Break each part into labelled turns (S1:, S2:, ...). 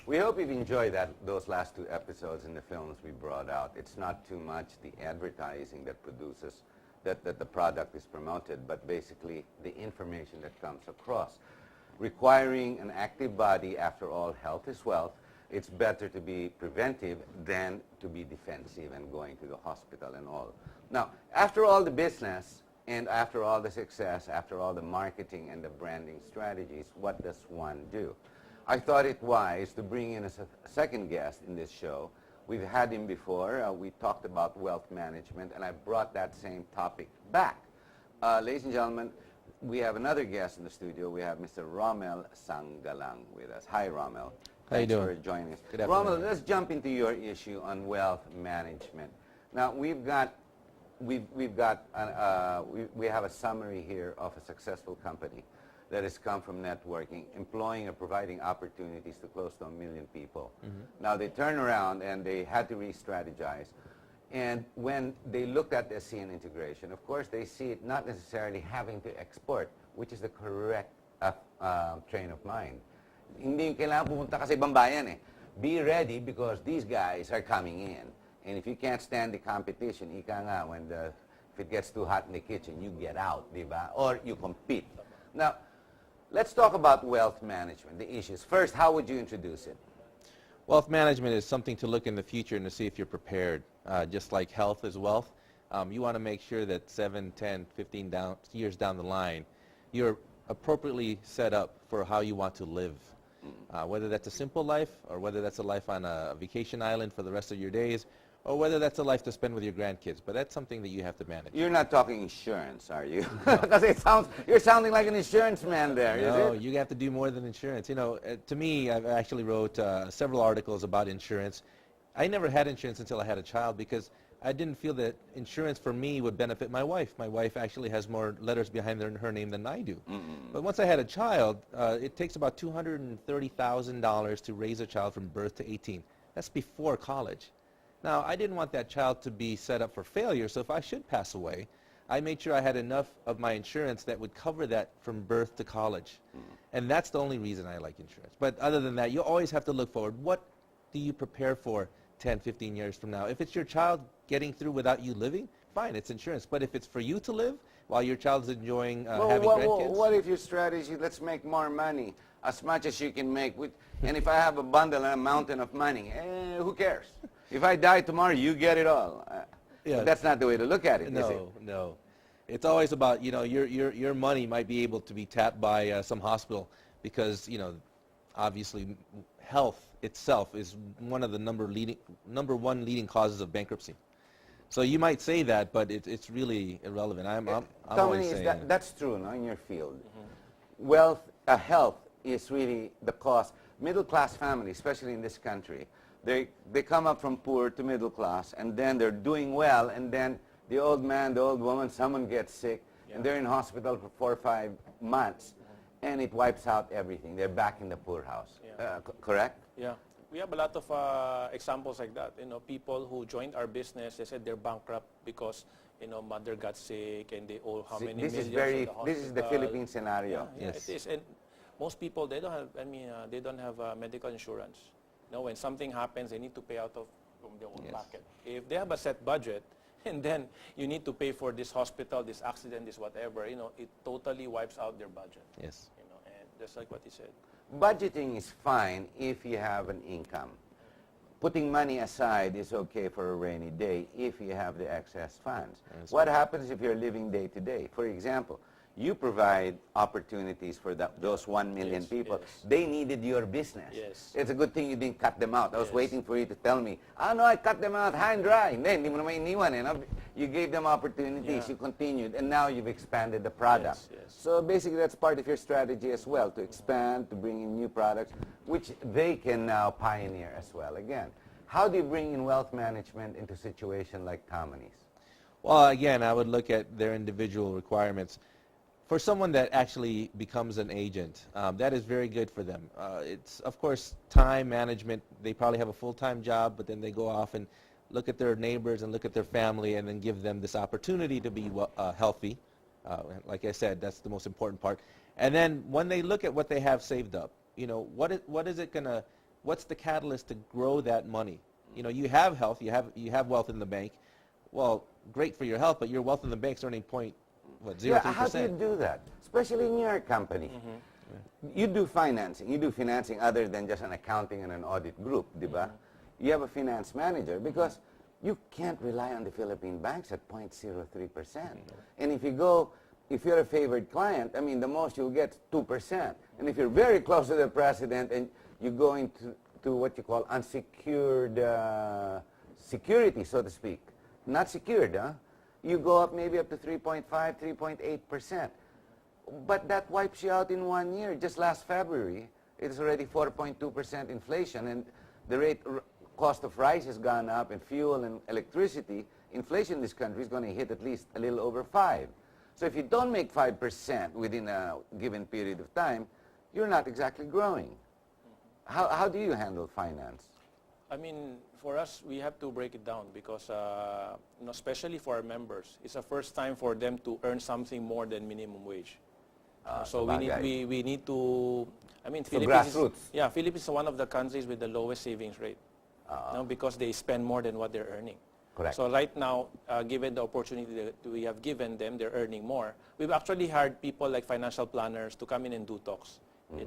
S1: We hope you've enjoyed those last 2 episodes and the films we brought out. It's not too much the advertising that produces, that the product is promoted, but basically the information that comes across. Requiring an active body, after all, health is wealth. It's better to be preventive than to be defensive and going to the hospital and all. Now, after all the business and after all the success, after all the marketing and the branding strategies, what does one do? I thought it wise to bring in a second guest in this show. We've had him before. We talked about wealth management, and I brought that same topic back. Ladies and gentlemen, we have another guest in the studio. We have Mr. Rommel Sangalang with us. Hi, Rommel.
S2: How you doing?
S1: Thanks for joining us.
S2: Good afternoon.
S1: Rommel, let's jump into your issue on wealth management. Now, we have a summary here of a successful company that has come from networking, employing or providing opportunities to close to 1 million people. Now, they turn around and they had to re-strategize. And when they looked at the ASEAN integration, of course, they see it not necessarily having to export, which is the correct train of mind. Hindi yung kailangan pumunta ka sa ibang bayan eh. Be ready because these guys are coming in. And if you can't stand the competition, ika nga, if it gets too hot in the kitchen, you get out, di ba? Or you compete. Now, let's talk about wealth management, the issues. First, how would you introduce it?
S2: Wealth management is something to look in the future and to see if you're prepared. Just like health is wealth, you want to make sure that 7, 10, 15 years down the line, you're appropriately set up for how you want to live. Whether that's a simple life or whether that's a life on a vacation island for the rest of your days, or whether that's a life to spend with your grandkids. But that's something that you have to manage.
S1: You're not talking insurance, are you? Because you're sounding like an insurance man there,
S2: no,
S1: is it?
S2: You have to do more than insurance. You know, to me, I've actually wrote several articles about insurance. I never had insurance until I had a child because I didn't feel that insurance for me would benefit my wife. My wife actually has more letters behind her name than I do. But once I had a child, it takes about $230,000 to raise a child from birth to 18. That's before college. Now, I didn't want that child to be set up for failure, so if I should pass away, I made sure I had enough of my insurance that would cover that from birth to college. And that's the only reason I like insurance. But other than that, you always have to look forward. What do you prepare for 10, 15 years from now? If it's your child getting through without you living, fine, it's insurance. But if it's for you to live while your child's enjoying having grandkids.
S1: What if your strategy, let's make more money, as much as you can make, and if I have a bundle and a mountain of money, who cares? If I die tomorrow, you get it all.
S2: Yeah.
S1: That's not the way to look at it, is it?
S2: No. It's always about, you know, your money might be able to be tapped by some hospital because, you know, obviously health itself is one of the number one leading causes of bankruptcy. So you might say that, but it's really irrelevant. I'm always saying
S1: that's true, no, in your field. Wealth, health is really the cause. Middle-class families, especially in this country, they come up from poor to middle class, and then they're doing well, and then the old man, the old woman, someone gets sick, and they're in hospital for 4 or 5 months, and it wipes out everything. They're back in the poorhouse. Correct?
S3: Yeah. We have a lot of examples like that. You know, people who joined our business, they said they're bankrupt because, you know, mother got sick and they owe how many millions to the hospital.
S1: This is the Philippine scenario.
S3: Yeah, yes. It is. And most people, they don't have, they don't have medical insurance. You know, when something happens, they need to pay out from their own pocket. If they have a set budget, and then you need to pay for this hospital, this accident, this whatever, you know, it totally wipes out their budget.
S2: Yes.
S3: You know, and just like what he said.
S1: Budgeting is fine if you have an income. Putting money aside is okay for a rainy day if you have the excess funds. What happens if you're living day to day? For example, you provide opportunities for those 1 million people.
S3: Yes.
S1: They needed your business.
S3: Yes.
S1: It's a good thing you didn't cut them out. I was waiting for you to tell me, no, I cut them out high and dry. Hindi mo naman iniwan. You gave them opportunities, you continued, and now you've expanded the product.
S3: Yes.
S1: So basically that's part of your strategy as well, to expand, to bring in new products, which they can now pioneer as well. Again, how do you bring in wealth management into a situation like companies?
S2: Well, again, I would look at their individual requirements. For someone that actually becomes an agent, that is very good for them. It's, of course, time management. They probably have a full-time job, but then they go off and look at their neighbors and look at their family and then give them this opportunity to be healthy. Like I said, that's the most important part. And then when they look at what they have saved up, you know, what is it going to what's the catalyst to grow that money? You know, you have health, you have wealth in the bank. Well, great for your health, but your wealth in the bank's earning 0.03%.
S1: Yeah, how do you do that? Especially in your company. You do financing. You do financing other than just an accounting and an audit group, di ba? You have a finance manager because you can't rely on the Philippine banks at 0.03%. And if you're a favored client, I mean, the most you'll get 2%. And if you're very close to the president and you go into what you call unsecured security, so to speak, not secured, you go up maybe up to 3.5, 3.8%. But that wipes you out in 1 year. Just last February, it's already 4.2% inflation, and the cost of rice has gone up, and fuel and electricity. Inflation in this country is going to hit at least a little over 5. So if you don't make 5% within a given period of time, you're not exactly growing. How do you handle finance?
S3: I mean, for us, we have to break it down because, especially for our members, it's the first time for them to earn something more than minimum wage. So we need to, I mean,
S1: so grassroots.
S3: Philippines is one of the countries with the lowest savings rate because they spend more than what they're earning.
S1: Correct.
S3: So right now, given the opportunity that we have given them, they're earning more. We've actually hired people like financial planners to come in and do talks. I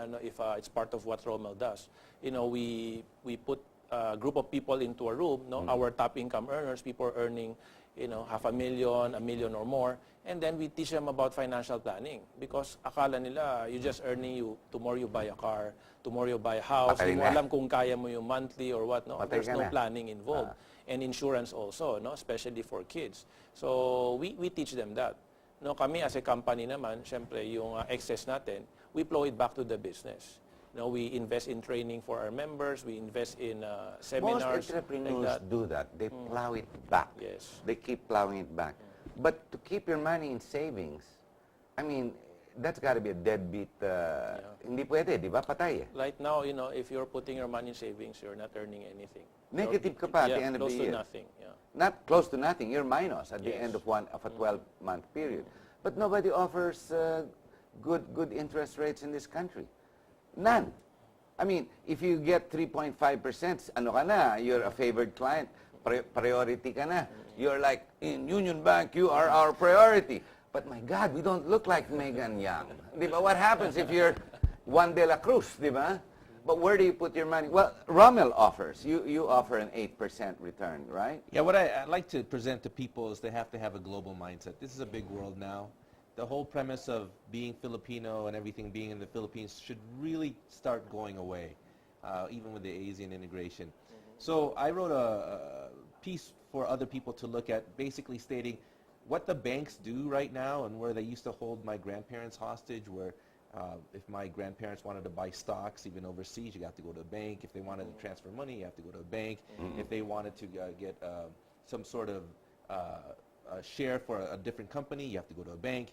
S3: don't know if it's part of what Rommel does. We put a group of people into a room, our top income earners, people earning, $500,000, $1 million or more, and then we teach them about financial planning because akala nila you just earning, tomorrow you buy a car, tomorrow you buy a house, hindi mo alam kung kaya mo yung monthly or what, no? There's no planning involved. And insurance also, especially for kids. So we teach them that. Kami as a company naman, syempre yung excess natin, we plow it back to the business. We invest in training for our members. We invest in seminars.
S1: Most entrepreneurs do that. They plow it back.
S3: Yes.
S1: They keep plowing it back. But to keep your money in savings, I mean, that's got to be a deadbeat. Hindi pwede, di ba? Patay eh.
S3: Right now, if you're putting your money in savings, you're not earning anything.
S1: Negative ka pa at the end of the year.
S3: Close to nothing. Yeah.
S1: Not close to nothing. You're minus at the end of a 12-month period. But nobody offers good interest rates in this country. None. I mean, if you get 3.5%, ano ka na? You're a favored client. Priority ka na. You're like, in Union Bank, you are our priority. But my God, we don't look like Megan Young. Di ba? What happens if you're Juan de la Cruz, di ba? But where do you put your money? Well, Rommel offers. You offer an 8% return, right?
S2: Yeah, what I like to present to people is they have to have a global mindset. This is a big world now. The whole premise of being Filipino and everything being in the Philippines should really start going away, even with the Asian integration. So I wrote a piece for other people to look at, basically stating what the banks do right now and where they used to hold my grandparents hostage, where if my grandparents wanted to buy stocks, even overseas, you have to go to a bank. If they wanted to transfer money, you have to go to a bank. If they wanted to get some sort of share for a different company, you have to go to a bank.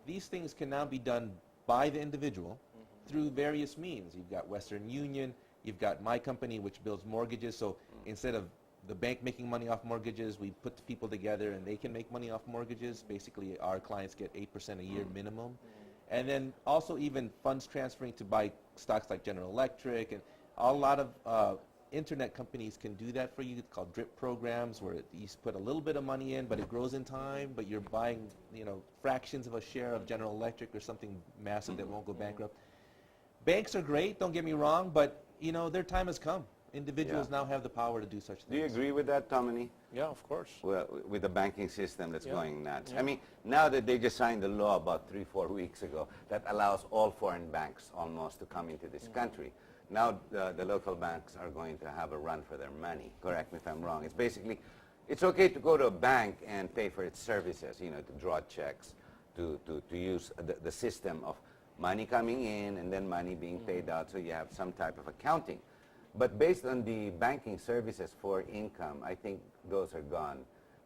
S2: These things can now be done by the individual through various means. You've got Western Union, you've got my company, which builds mortgages. So instead of the bank making money off mortgages, we put the people together and they can make money off mortgages. Basically, our clients get 8% a year minimum. And then also even funds transferring to buy stocks like General Electric, and a lot of internet companies can do that for you. It's called drip programs, where you put a little bit of money in, but it grows in time, but you're buying, fractions of a share of General Electric or something massive that won't go bankrupt. Banks are great, don't get me wrong, but, their time has come. Individuals now have the power to do such things.
S1: Do you agree with that, Tomini?
S3: Yeah, of course.
S1: Well, with the banking system that's going nuts. I mean, now that they just signed a law about 3-4 weeks ago that allows all foreign banks almost to come into this country. Now the local banks are going to have a run for their money. Correct me if I'm wrong. It's basically, it's okay to go to a bank and pay for its services, to draw checks, to use the system of money coming in and then money being paid out, so you have some type of accounting. But based on the banking services for income, I think those are gone.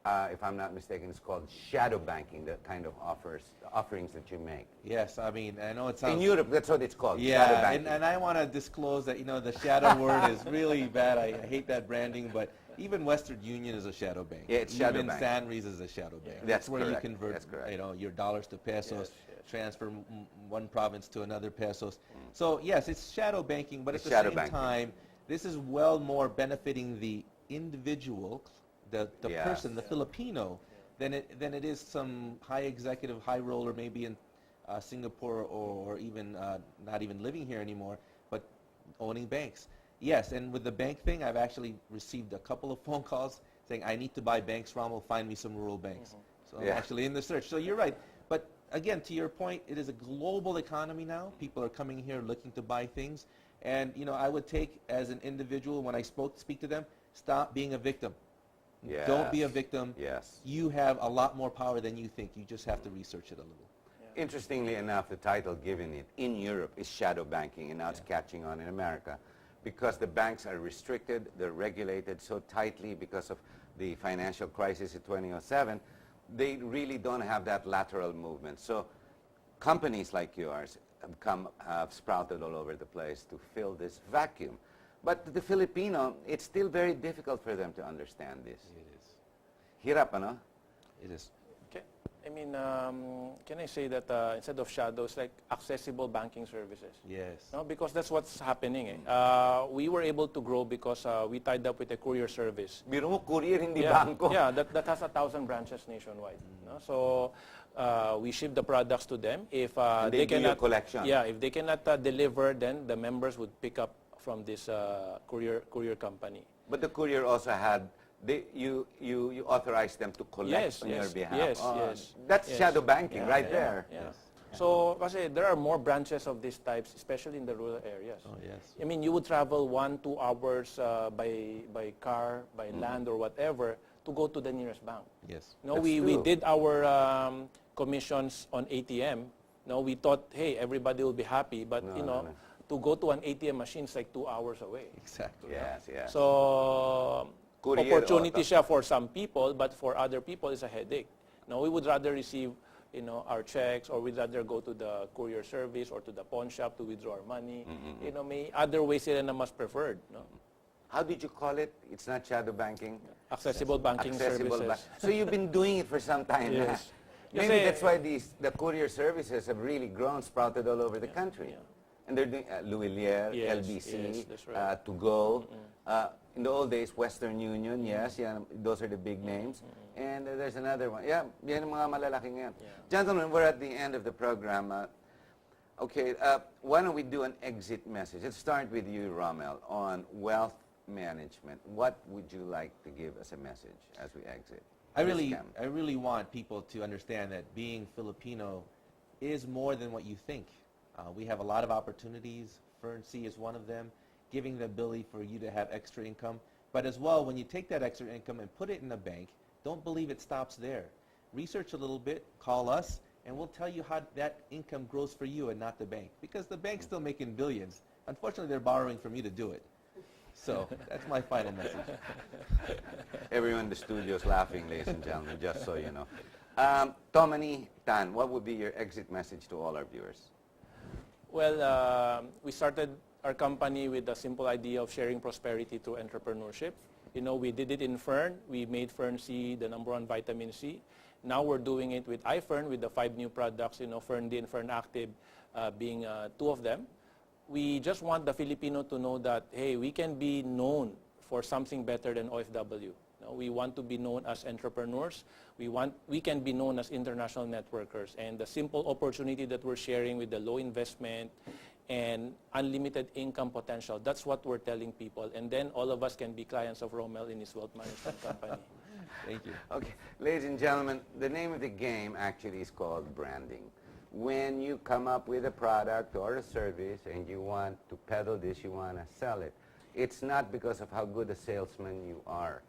S1: If I'm not mistaken, it's called shadow banking, the kind of offerings that you make.
S2: Yes, I mean, I know it sounds...
S1: In Europe, that's what it's called, shadow
S2: Yeah,
S1: banking.
S2: and I want to disclose that, the shadow word is really bad. I hate that branding, but even Western Union is a shadow bank.
S1: Yeah, it's shadow
S2: even
S1: bank.
S2: Sanries is a shadow bank.
S1: That's
S2: where
S1: correct.
S2: you convert,
S1: That's correct.
S2: your dollars to pesos.
S3: Yes.
S2: transfer one province to another pesos. So yes, it's shadow banking, but
S1: It's
S2: at the
S1: shadow
S2: same
S1: banking.
S2: time, this is well more benefiting the individual, the
S1: Yes.
S2: person, the Filipino, than it is some high executive, high roller, maybe in Singapore or even not even living here anymore, but owning banks. Yes, and with the bank thing, I've actually received a couple of phone calls saying, I need to buy banks, Rommel, find me some rural banks. So I'm
S1: Yeah.
S2: actually in the search. So you're right. But again, to your point, it is a global economy now. People are coming here looking to buy things. And, I would take as an individual, when I speak to them, stop being a victim.
S1: Yes.
S2: Don't be a victim.
S1: Yes.
S2: You have a lot more power than you think. You just have to research it a little.
S1: Interestingly enough, the title given it in Europe is shadow banking, and now it's catching on in America because the banks are restricted, they're regulated so tightly because of the financial crisis in 2007, they really don't have that lateral movement. So companies like yours have sprouted all over the place to fill this vacuum. But to the Filipino, it's still very difficult for them to understand this.
S2: It is.
S1: Hirap, ano?
S2: It is.
S3: Okay. I mean, can I say that instead of shadows, like accessible banking services?
S2: Yes.
S3: No, because that's what's happening. We were able to grow because we tied up with a courier service.
S1: Biro mo, courier, hindi
S3: Yeah,
S1: bangko.
S3: yeah, that has 1,000 branches nationwide. No? So we ship the products to them. If
S1: And they do your collection.
S3: Yeah, if they cannot deliver, then the members would pick up from this courier company.
S1: But the courier also had, you authorized them to collect on your behalf.
S3: Yes, yes.
S1: That's
S3: Yes.
S1: shadow banking
S3: Yeah,
S1: right
S3: yeah,
S1: there.
S3: yeah.
S2: Yes.
S3: So, kasi there are more branches of these types, especially in the rural areas.
S2: Oh, yes.
S3: I mean, you would travel 1-2 hours by car, by land, or whatever to go to the nearest bank.
S2: Yes.
S3: No,
S1: That's
S3: we
S1: true.
S3: did our commissions on ATM. No, we thought, hey, everybody will be happy, but
S1: No.
S3: to go to an ATM machine is like 2 hours away.
S2: Exactly.
S1: Yes, yes.
S3: So,
S1: Courier
S3: opportunity
S1: or-
S3: siya for some people, but for other people, it's a headache. No, we would rather receive, our checks, or we'd rather go to the courier service or to the pawn shop to withdraw our money. May other ways sila na mas preferred. No?
S1: How did you call it? It's not shadow banking?
S3: Accessible banking
S1: Accessible
S3: services.
S1: So you've been doing it for some time now.
S3: Yes.
S1: Maybe
S3: Kasi-
S1: that's why the courier services have really grown, sprouted all over the country.
S3: yeah.
S1: And they're doing Louvillier,
S3: Yes,
S1: LBC,
S3: yes, that's right.
S1: To Go. In the old days, Western Union, yes, yeah, those are the big names. And there's another one. Yeah, yan ang mga malalaking yan. Gentlemen, we're at the end of the program. Okay, why don't we do an exit message? Let's start with you, Rommel, on wealth management. What would you like to give as a message as we exit?
S2: I
S1: This
S2: really,
S1: camp?
S2: I really want people to understand that being Filipino is more than what you think. We have a lot of opportunities. Fernc is one of them, giving the ability for you to have extra income. But as well, when you take that extra income and put it in a bank, don't believe it stops there. Research a little bit, call us, and we'll tell you how that income grows for you and not the bank. Because the bank's still making billions. Unfortunately, they're borrowing from you to do it. So that's my final message.
S1: Everyone in the studio is laughing, ladies and gentlemen, just so you know. Tomani Tan, what would be your exit message to all our viewers?
S3: Well, we started our company with a simple idea of sharing prosperity through entrepreneurship. We did it in Fern. We made Fern C the #1 vitamin C. Now we're doing it with iFern with the 5 new products, Fern D and Fern Active being 2 of them. We just want the Filipino to know that, hey, we can be known for something better than OFW. We want to be known as entrepreneurs. We can be known as international networkers. And the simple opportunity that we're sharing with the low investment and unlimited income potential, that's what we're telling people. And then all of us can be clients of Rommel in his wealth management company.
S2: Thank you.
S1: Okay, ladies and gentlemen, the name of the game actually is called branding. When you come up with a product or a service and you want to peddle this, you want to sell it, it's not because of how good a salesman you are.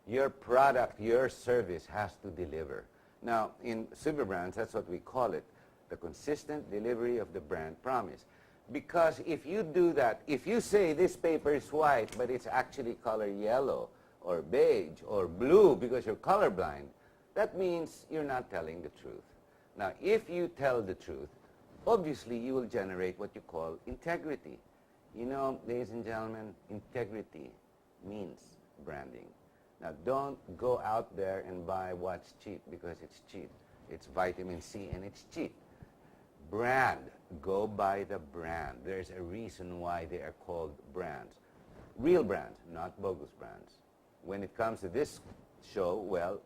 S1: Your product, your service has to deliver. Now, in Super Brands, that's what we call it, the consistent delivery of the brand promise. Because if you do that, if you say this paper is white, but it's actually color yellow or beige or blue because you're colorblind, that means you're not telling the truth. Now, if you tell the truth, obviously you will generate what you call integrity. Ladies and gentlemen, integrity means branding. Now, don't go out there and buy what's cheap because it's cheap. It's vitamin C and it's cheap. Brand. Go by the brand. There's a reason why they are called brands. Real brands, not bogus brands. When it comes to this show, well,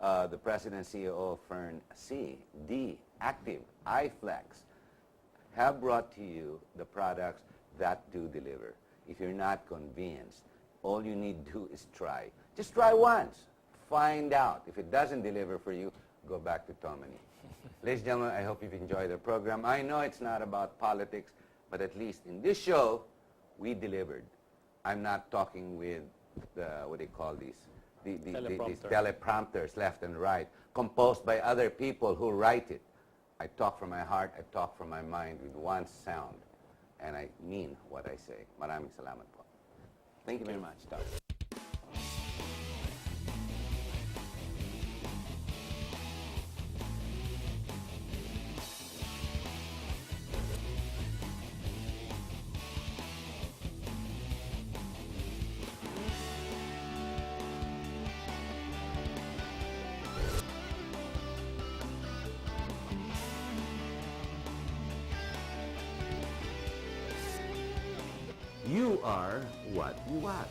S1: the President and CEO of Fern C, D, Active, iFlex have brought to you the products that do deliver. If you're not convinced, all you need to do is try. Just try once. Find out. If it doesn't deliver for you, go back to Tomany. Ladies and gentlemen, I hope you've enjoyed the program. I know it's not about politics, but at least in this show, we delivered. I'm not talking with the, what do you call these? These teleprompters left and right, composed by other people who write it. I talk from my heart, I talk from my mind with one sound, and I mean what I say. Maraming salamat po. Thank you very much, Doc.
S4: You are what you watch.